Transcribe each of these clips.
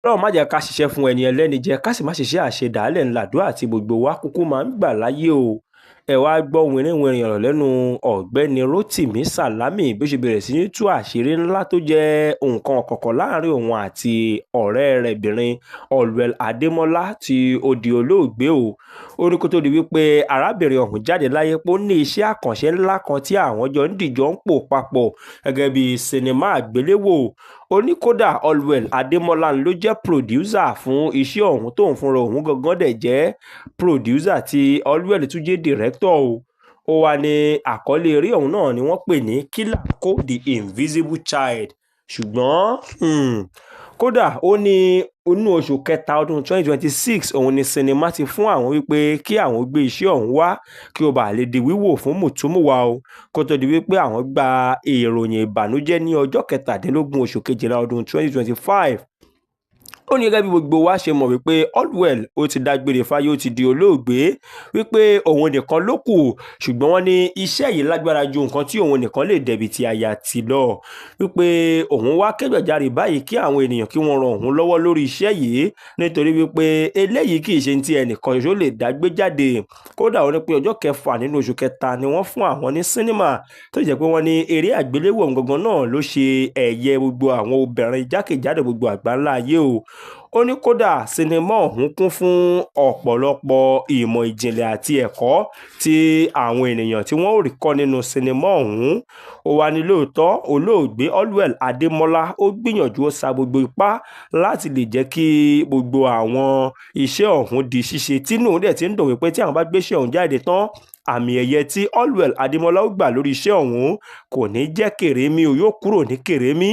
Ọlọ́run má jẹ́ ká ṣiṣẹ́ fún ẹni ẹlẹ́ni jẹ ká sì má ṣiṣẹ́ àṣedàálẹ̀ ńlàdúrà àti gbogbo wa kúkú máa ń gbà láyé o. Ẹ wá gbọ́ wìnrìnwìnrìn ọ̀rọ̀ lẹ́nu ọ̀gbẹ́ni Rótìmí Sàlámì bí ó ṣe bẹ̀rẹ̀ sí ní tú àṣírí ńlá tó jẹ́ nǹkan ọ̀kọ̀ọ̀kan láàrin òun àti ọ̀rẹ́ rẹ̀ bìnrin Allwell Adémọ́lá tí ó di olóògbé o. Ó ní kó tó di wípé arábìnrin ọ̀hún jáde láyé pé ó ní iṣẹ́ àkànṣe ńlá kan tí àwọn jọ ń dìjọ ń pò papọ̀ gẹ́gẹ́ bí sinimá àgbéléwò. Ó ní kódà Allwell Adémọ́lá ló jẹ́ pòdúsà fún iṣẹ́ ọ̀hún tóun fúnra òun gangan dẹ̀ jẹ́ pòdúsà tí Allwell tún jẹ́ dìrẹ́kítọ̀ o. Ó wá ní àkọlé eré ọ̀hún náà ni wọ́n pè ní Killer Co The Invisible Child. Ṣùgbọ́n kódà ó ní inú oṣù kẹta ọdún 2026 òun ni sinimá ti fún àwọn wípé kí àwọn gbé iṣẹ́ ọ̀hún wá kí ó bàa lè di wíwò fún mùtúmùwà o, kó tó di wípé àwọn gba ìròyìn ìbànújẹ́ ní ọjọ́ kẹtàdínlógún oṣù kejìlá ọdún 2025. Ó ní gẹ́gẹ́ bí gbogbo wa ṣe mọ̀ wípé Allwell ó ti dágbére fáyé, ó ti di olóògbé, wípé òun nìkan ló kù, ṣùgbọ́n wọ́n ní iṣẹ́ yìí lágbára ju nǹkan tí òun nìkan lè dẹ̀bi ti àyà tì lọ, wípé òun wá kẹ́gbẹ̀járe báyìí kí àwọn ènìyàn kí wọ́n ran òun lọ́wọ́ lórí iṣẹ́ yìí nítorí wípé eléyìí kì í ṣe ti ẹnìkan ṣoṣo lè dágbé jáde. Kódà ó ní pé ọjọ́ kẹfà nínú oṣù kẹta ni wọ́n fún àwọn ní sínímà tó jẹ́ pé wọ́n ní eré àgbéléwò gangan náà ló ṣe ẹ̀yẹ gbogbo àwọn obìnrin jákèjádò gbogbo àgbáńlá ayé o. Ó ní kódà sinimá ọ̀hún kún fún ọ̀pọ̀lọpọ̀ ìmọ̀ ìjìnlẹ̀ àti ẹ̀kọ́ tí àwọn ènìyàn tí wọ́n ò rí kọ́ nínú sinimá ọ̀hún. Ó wá ní lóòótọ́ olóògbé Allwell Adémọ́lá ó gbìyànjú ó sa gbogbo ipá láti lè jẹ́ kí gbogbo àwọn iṣẹ́ ọ̀hún di ṣíṣe tínú dẹ̀ ti ń dùn wípé tí àwọn bá gbéṣẹ́ ọ̀hún jáde tán àmì ẹ̀yẹ tí Allwell Adémọ́lá ó gbà lórí iṣẹ́ ọ̀hún kò ní jẹ́ kèrémí o, yóò kúrò ní kèrémí.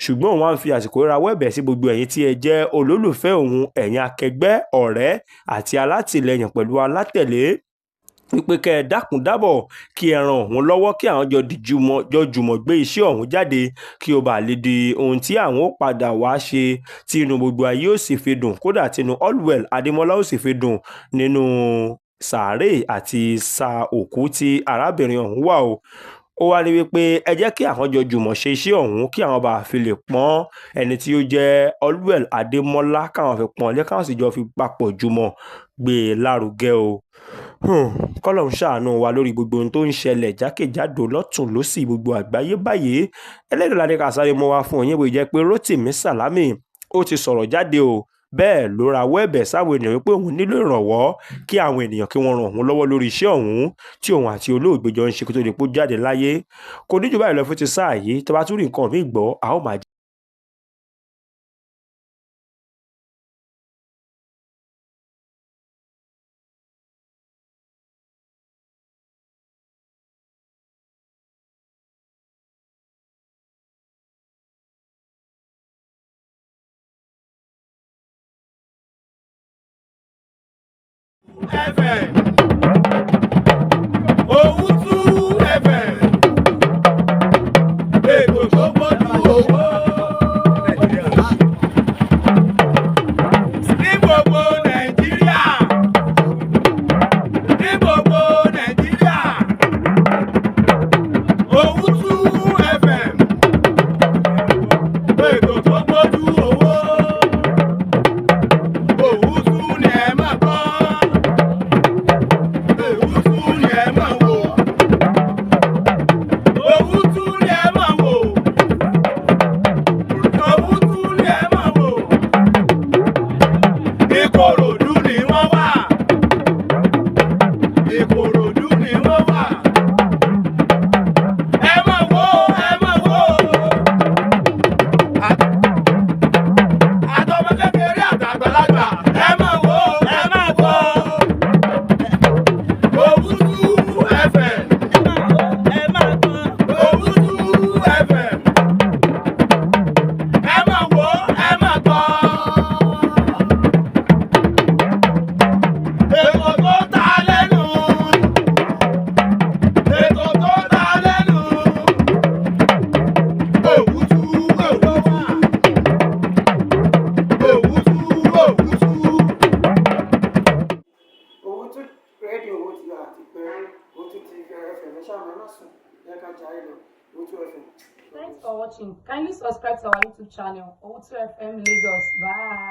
Ṣùgbọ́n òun á fi àsìkò rawọ́ ẹ̀bẹ̀ sí gbogbo ẹ̀yin tí ẹ jẹ́ olólùfẹ́ òun, ẹ̀yin akẹgbẹ́, ọ̀rẹ́ àti alátìlẹyìn pẹ̀lú alátẹ̀lé wípé kẹ́ ẹ dákun dábọ̀ kí ẹ ran òun lọ́wọ́ kí àwọn jọ jùmọ̀ gbé iṣẹ́ ọ̀hún jáde kí ó bàa lè di ohun tí àwọn ó padà wá ṣe tí inú gbogbo ayé ó sì fi dùn, kódà tí inú Allwell Adémọ́lá ó sì fi dùn nínú sàárè àti sa òkú tí arábìnrin ọ̀hún wà o. Ó wá ní wípé ẹ jẹ́ kí àwọn jọ jùmọ̀ ṣe iṣẹ́ ọ̀hún kí àwọn bá fi lè pọ́n ẹni tí ó jẹ́ Allwell Adémọ́lá, káwọn fi pọ́n lé káwọn sì jọ fi papọ̀ jùmọ̀ gbé e lárugẹ o. Kọ́lọ́run ṣàánú wa lórí gbogbo ohun tó ń ṣẹlẹ̀ jákèjádò lọ́tùn lósì gbogbo àgbáyé báyìí. Ẹlẹ́dàá la ní ká sáré mọ́ wá fún òyìnbó bó jẹ́ pé Rótìmí Sàlámì ó ti sọ̀rọ̀ jáde o. Bẹ́ẹ̀ ló rawọ́ ẹ̀bẹ̀ sáwọn ènìyàn wípé òun nílò ìrànwọ́ kí àwọn ènìyàn kí wọ́n ran òun lọ́wọ́ lórí iṣẹ́ ọ̀hún tí òun àti olóògbé jọ ń ṣe kó tó di pé ó jáde láyé. Kò ní jù báyìí lọ fún ti sáà yìí, tó bá tún rí nǹkan míì gbọ́ a ó máa FM. Owutu FM. Ètò tó gbójú owó. Ní gbogbo Nàìjíríà. Ní gbogbo Nàìjíríà. Owutu FM. Ètò tó gbójú owó. Owutu ni ẹ máa gbọ́. YouTube channel, Owutu FM Lagos. Bye.